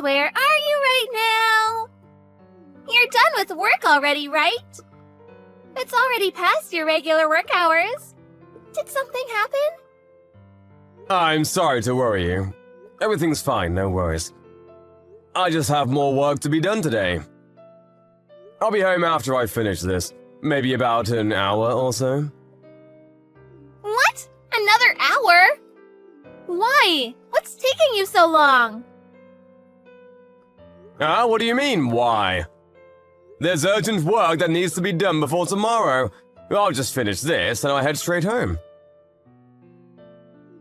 elsewhere, are you right now? You're done with work already, right? It's already past your regular work hours. Did something happen? I'm sorry to worry you. Everything's fine, no worries. I just have more work to be done today. I'll be home after I finish this. Maybe about an hour or so. What? Another hour? Why? What's taking you so long? What do you mean, why? There's urgent work that needs to be done before tomorrow. I'll just finish this and I'll head straight home.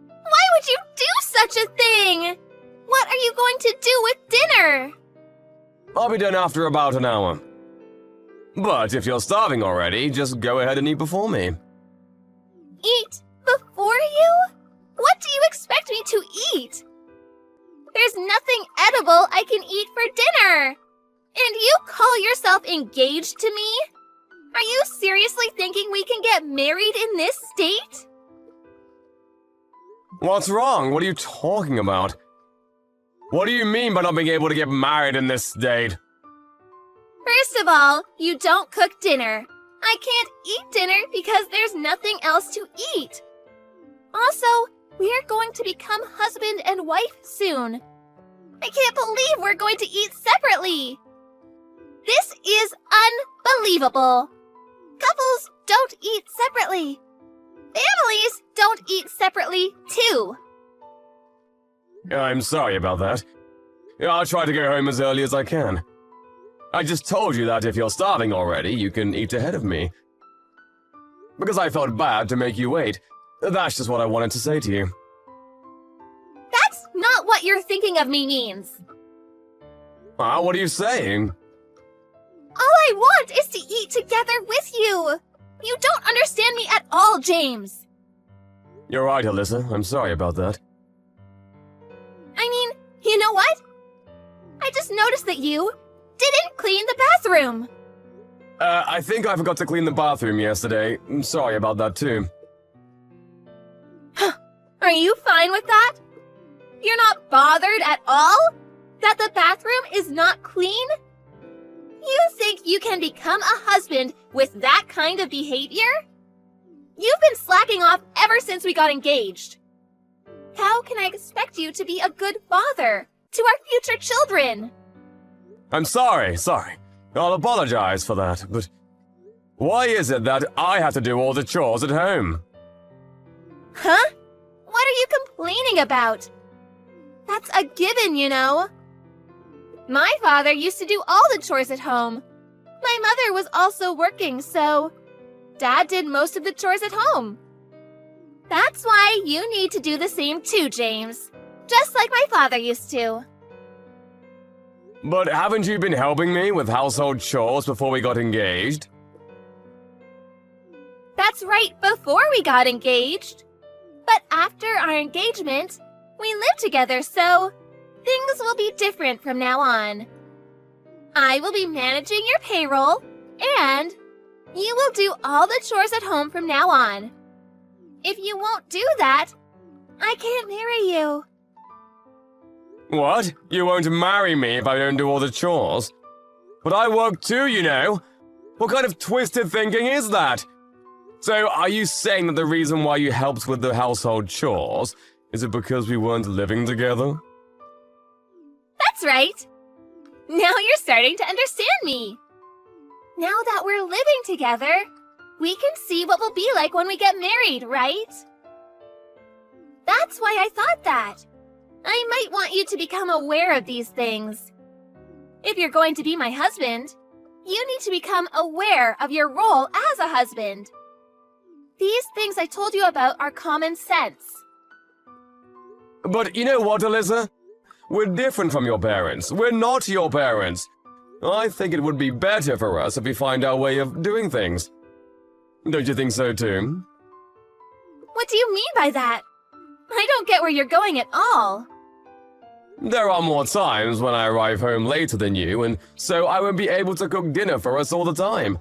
Why would you do such a thing? What are you going to do with dinner? I'll be done after about an hour. But if you're starving already, just go ahead and eat before me. Eat before you? What do you expect me to eat? There's nothing edible I can eat for dinner. And you call yourself engaged to me? Are you seriously thinking we can get married in this state? What's wrong? What are you talking about? What do you mean by not being able to get married in this state? First of all, you don't cook dinner. I can't eat dinner because there's nothing else to eat. Also, we're going to become husband and wife soon. I can't believe we're going to eat separately. This is unbelievable. Couples don't eat separately. Families don't eat separately, too. I'm sorry about that. I'll try to go home as early as I can. I just told you that if you're starving already, you can eat ahead of me. Because I felt bad to make you wait. That's just what I wanted to say to you. That's not what you're thinking of me means. What are you saying? All I want is to eat together with you. You don't understand me at all, James. You're right, Alyssa. I'm sorry about that. I mean, you know what? I just noticed that you didn't clean the bathroom. I think I forgot to clean the bathroom yesterday. I'm sorry about that, too. Are you fine with that? You're not bothered at all? That the bathroom is not clean? You think you can become a husband with that kind of behavior? You've been slacking off ever since we got engaged. How can I expect you to be a good father to our future children? I'm sorry. I'll apologize for that, but why is it that I have to do all the chores at home? Huh? What are you complaining about? That's a given, you know. My father used to do all the chores at home. My mother was also working, so Dad did most of the chores at home. That's why you need to do the same too, James. Just like my father used to. But haven't you been helping me with household chores before we got engaged? That's right, before we got engaged. But after our engagement, we live together, so things will be different from now on. I will be managing your payroll, and you will do all the chores at home from now on. If you won't do that, I can't marry you. What? You won't marry me if I don't do all the chores? But I work too, you know. What kind of twisted thinking is that? So, are you saying that the reason why you helped with the household chores is it because we weren't living together? That's right. Now you're starting to understand me. Now that we're living together, we can see what we'll be like when we get married, right? That's why I thought that. I might want you to become aware of these things. If you're going to be my husband, you need to become aware of your role as a husband. These things I told you about are common sense. But you know what, Alyssa? We're different from your parents. We're not your parents. I think it would be better for us if we find our way of doing things. Don't you think so too? What do you mean by that? I don't get where you're going at all. There are more times when I arrive home later than you, and so I won't be able to cook dinner for us all the time.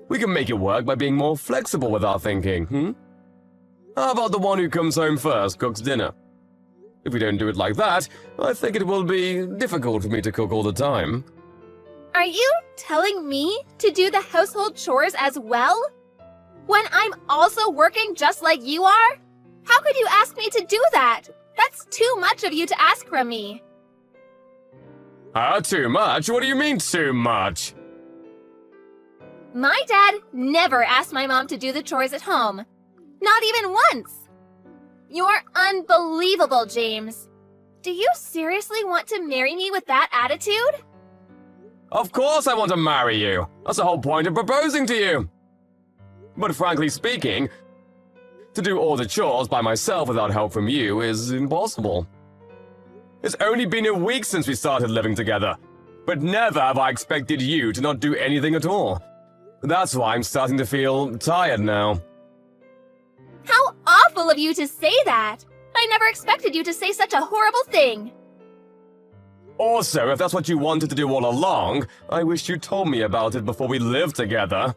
We can make it work by being more flexible with our thinking, How about the one who comes home first cooks dinner? If we don't do it like that, I think it will be difficult for me to cook all the time. Are you telling me to do the household chores as well? When I'm also working just like you are? How could you ask me to do that? That's too much of you to ask from me. Too much? What do you mean, too much? My dad never asked my mom to do the chores at home. Not even once. You're unbelievable, James. Do you seriously want to marry me with that attitude? Of course I want to marry you. That's the whole point of proposing to you. But frankly speaking, to do all the chores by myself without help from you is impossible. It's only been a week since we started living together, but never have I expected you to not do anything at all. That's why I'm starting to feel tired now. How awful of you to say that! I never expected you to say such a horrible thing. Also, if that's what you wanted to do all along, I wish you told me about it before we lived together.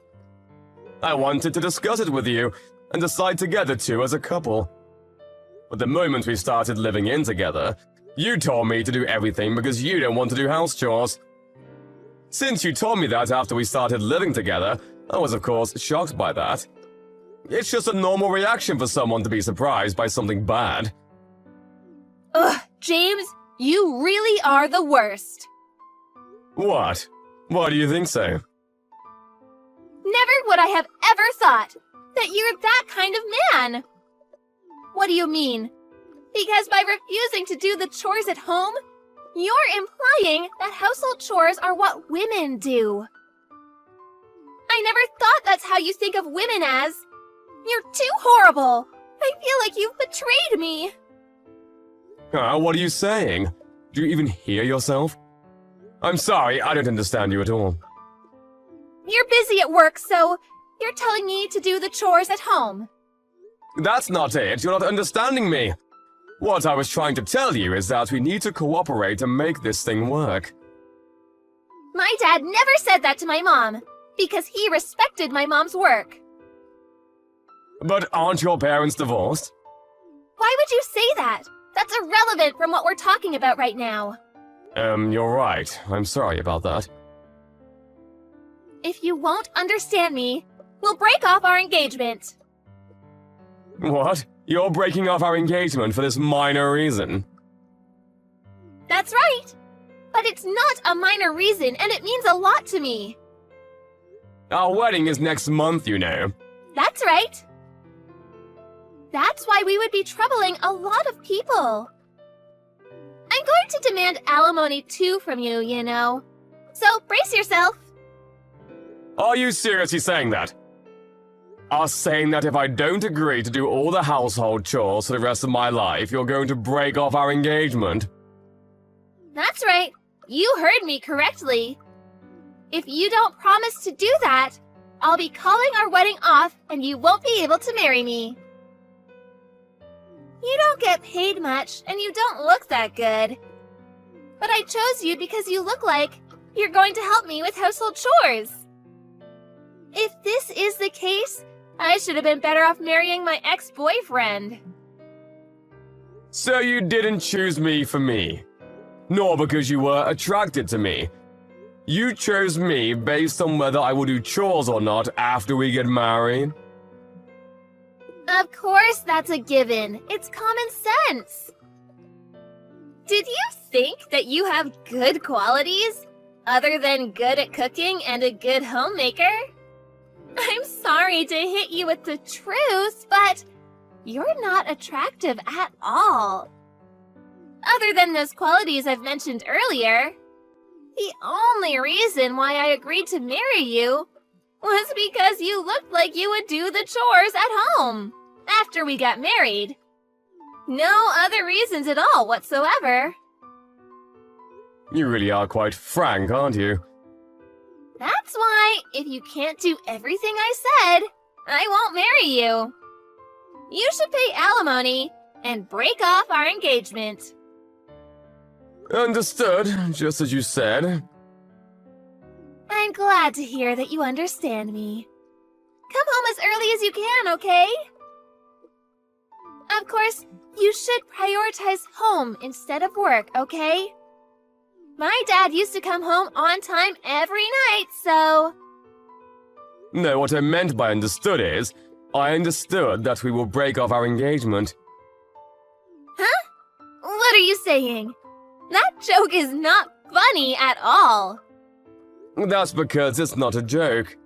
I wanted to discuss it with you and decide together too as a couple. But the moment we started living in together, you told me to do everything because you don't want to do house chores. Since you told me that after we started living together, I was of course shocked by that. It's just a normal reaction for someone to be surprised by something bad. Ugh, James, you really are the worst. What? Why do you think so? Never would I have ever thought that you're that kind of man. What do you mean? Because by refusing to do the chores at home, you're implying that household chores are what women do. I never thought that's how you think of women as. You're too horrible. I feel like you've betrayed me. What are you saying? Do you even hear yourself? I'm sorry, I don't understand you at all. You're busy at work, so you're telling me to do the chores at home. That's not it. You're not understanding me. What I was trying to tell you is that we need to cooperate to make this thing work. My dad never said that to my mom, because he respected my mom's work. But aren't your parents divorced? Why would you say that? That's irrelevant from what we're talking about right now. You're right. I'm sorry about that. If you won't understand me, we'll break off our engagement. What? You're breaking off our engagement for this minor reason? That's right. But it's not a minor reason, and it means a lot to me. Our wedding is next month, you know. That's right. That's why we would be troubling a lot of people. I'm going to demand alimony too from you, you know. So brace yourself. Are you seriously saying that? Are saying that if I don't agree to do all the household chores for the rest of my life, you're going to break off our engagement? That's right. You heard me correctly. If you don't promise to do that, I'll be calling our wedding off and you won't be able to marry me. You don't get paid much and you don't look that good. But I chose you because you look like you're going to help me with household chores. If this is the case, I should have been better off marrying my ex-boyfriend. So you didn't choose me for me, nor because you were attracted to me. You chose me based on whether I will do chores or not after we get married? Of course that's a given. It's common sense. Did you think that you have good qualities, other than good at cooking and a good homemaker? I'm sorry to hit you with the truth, but you're not attractive at all. Other than those qualities I've mentioned earlier, the only reason why I agreed to marry you was because you looked like you would do the chores at home after we got married. No other reasons at all whatsoever. You really are quite frank, aren't you? That's why, if you can't do everything I said, I won't marry you. You should pay alimony and break off our engagement. Understood, just as you said. I'm glad to hear that you understand me. Come home as early as you can, okay? Of course, You should prioritize home instead of work, okay? My dad used to come home on time every night, so... No, what I meant by understood is, I understood that we will break off our engagement. Huh? What are you saying? That joke is not funny at all. That's because it's not a joke.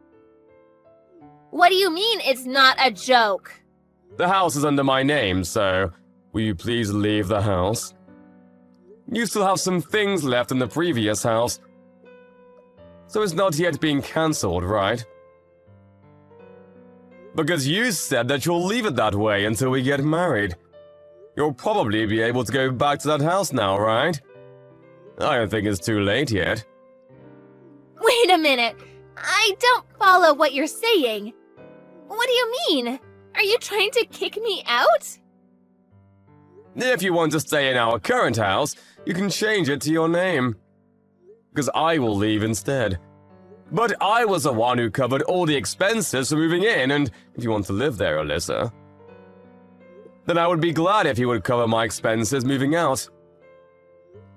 What do you mean it's not a joke? The house is under my name, so will you please leave the house? You still have some things left in the previous house, so it's not yet being cancelled, right? Because you said that you'll leave it that way until we get married. You'll probably be able to go back to that house now, right? I don't think it's too late yet. Wait a minute. I don't follow what you're saying. What do you mean? Are you trying to kick me out? If you want to stay in our current house, you can change it to your name. Because I will leave instead. But I was the one who covered all the expenses for moving in, and if you want to live there, Alyssa, then I would be glad if you would cover my expenses moving out.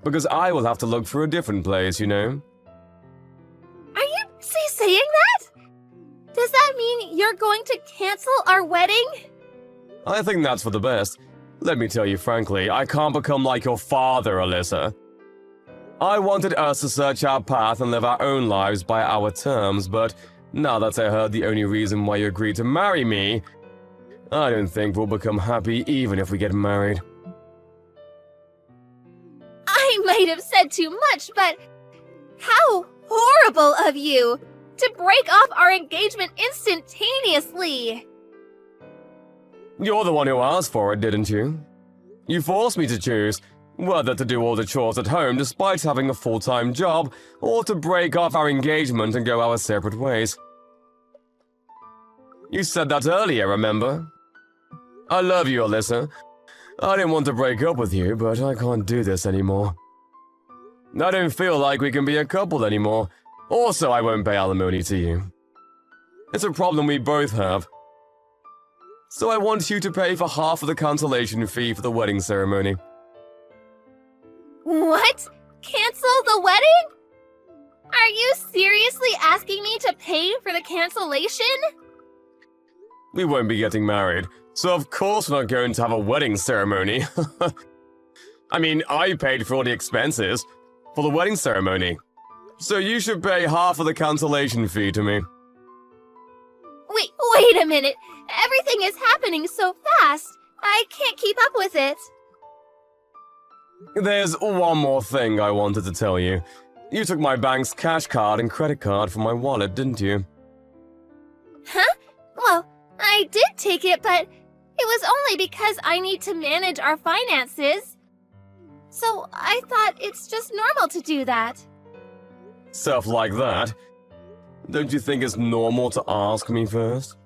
Because I will have to look for a different place, you know. Are you saying that? Does that mean you're going to cancel our wedding? I think that's for the best. Let me tell you frankly, I can't become like your father, Alyssa. I wanted us to search our path and live our own lives by our terms, but now that I heard the only reason why you agreed to marry me, I don't think we'll become happy even if we get married. I might have said too much, but how horrible of you to break off our engagement instantaneously! You're the one who asked for it, didn't you? You forced me to choose whether to do all the chores at home despite having a full-time job, or to break off our engagement and go our separate ways. You said that earlier, remember? I love you, Alyssa. I didn't want to break up with you, but I can't do this anymore. I don't feel like we can be a couple anymore. Also, I won't pay alimony to you. It's a problem we both have. So I want you to pay for half of the cancellation fee for the wedding ceremony. What? Cancel the wedding? Are you seriously asking me to pay for the cancellation? We won't be getting married, so of course we're not going to have a wedding ceremony. I mean, I paid for all the expenses for the wedding ceremony. So you should pay half of the cancellation fee to me. Wait a minute. Everything is happening so fast. I can't keep up with it. There's one more thing I wanted to tell you. You took my bank's cash card and credit card from my wallet, didn't you? Huh? Well, I did take it, but it was only because I need to manage our finances. So I thought it's just normal to do that. Stuff like that? Don't you think it's normal to ask me first?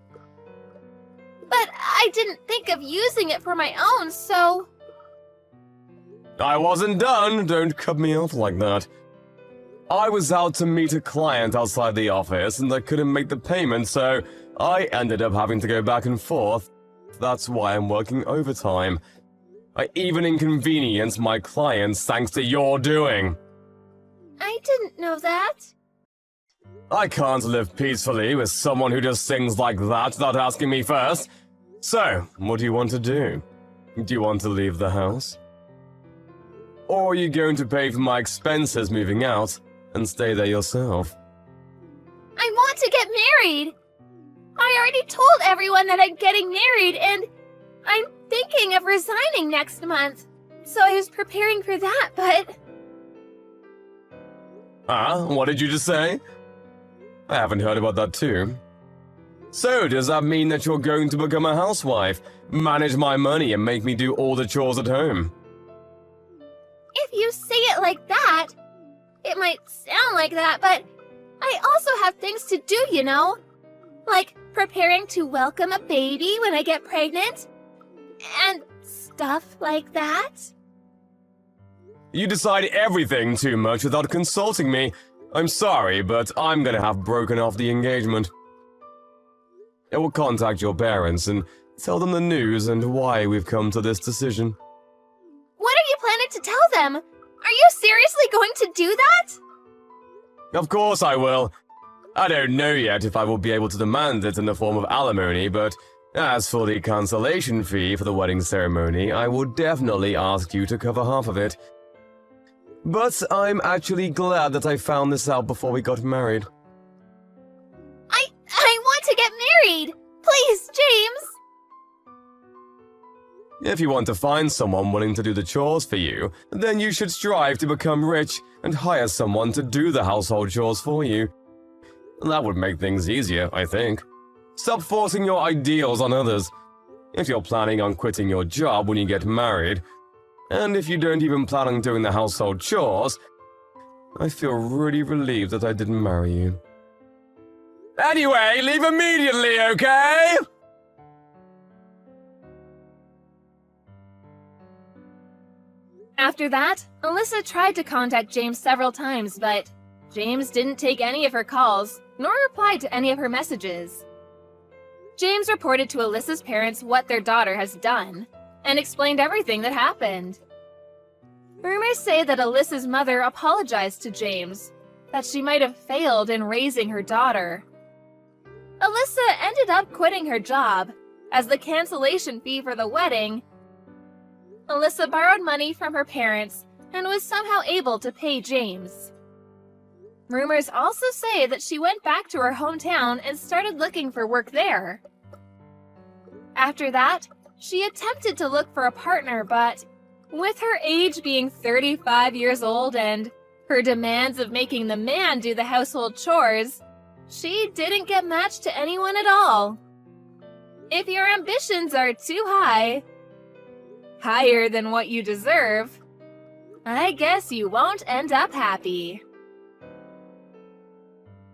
But I didn't think of using it for my own, so... I wasn't done. Don't cut me off like that. I was out to meet a client outside the office and I couldn't make the payment, so I ended up having to go back and forth. That's why I'm working overtime. I even inconvenienced my clients thanks to your doing. I didn't know that. I can't live peacefully with someone who does things like that without asking me first. So, what do you want to do? Do you want to leave the house? Or are you going to pay for my expenses moving out and stay there yourself? I want to get married. I already told everyone that I'm getting married, and I'm thinking of resigning next month. So I was preparing for that, but... What did you just say? I haven't heard about that too. So, does that mean that you're going to become a housewife, manage my money, and make me do all the chores at home? If you say it like that, it might sound like that, but I also have things to do, you know? Like preparing to welcome a baby when I get pregnant, and stuff like that. You decide everything too much without consulting me. I'm sorry, but I'm gonna have broken off the engagement. I will contact your parents and Tell them the news and why we've come to this decision. What are you planning to tell them? Are you seriously going to do that? Of course I will. I don't know yet if I will be able to demand it in the form of alimony, but as for the cancellation fee for the wedding ceremony, I will definitely ask you to cover half of it. But I'm actually glad that I found this out before we got married. I want to get married! Please, James! If you want to find someone willing to do the chores for you, then you should strive to become rich and hire someone to do the household chores for you. That would make things easier, I think. Stop forcing your ideals on others. If you're planning on quitting your job when you get married, and if you don't even plan on doing the household chores, I feel really relieved that I didn't marry you. Anyway, leave immediately, okay? After that, Alyssa tried to contact James several times, but James didn't take any of her calls, nor replied to any of her messages. James reported to Alyssa's parents what their daughter has done, and explained everything that happened. Rumors say that Alyssa's mother apologized to James, that she might have failed in raising her daughter. Alyssa ended up quitting her job. As the cancellation fee for the wedding, Alyssa borrowed money from her parents and was somehow able to pay James. Rumors also say that she went back to her hometown and started looking for work there. After that, she attempted to look for a partner, but with her age being 35 years old and her demands of making the man do the household chores, she didn't get matched to anyone at all. If your ambitions are too high, higher than what you deserve, I guess you won't end up happy.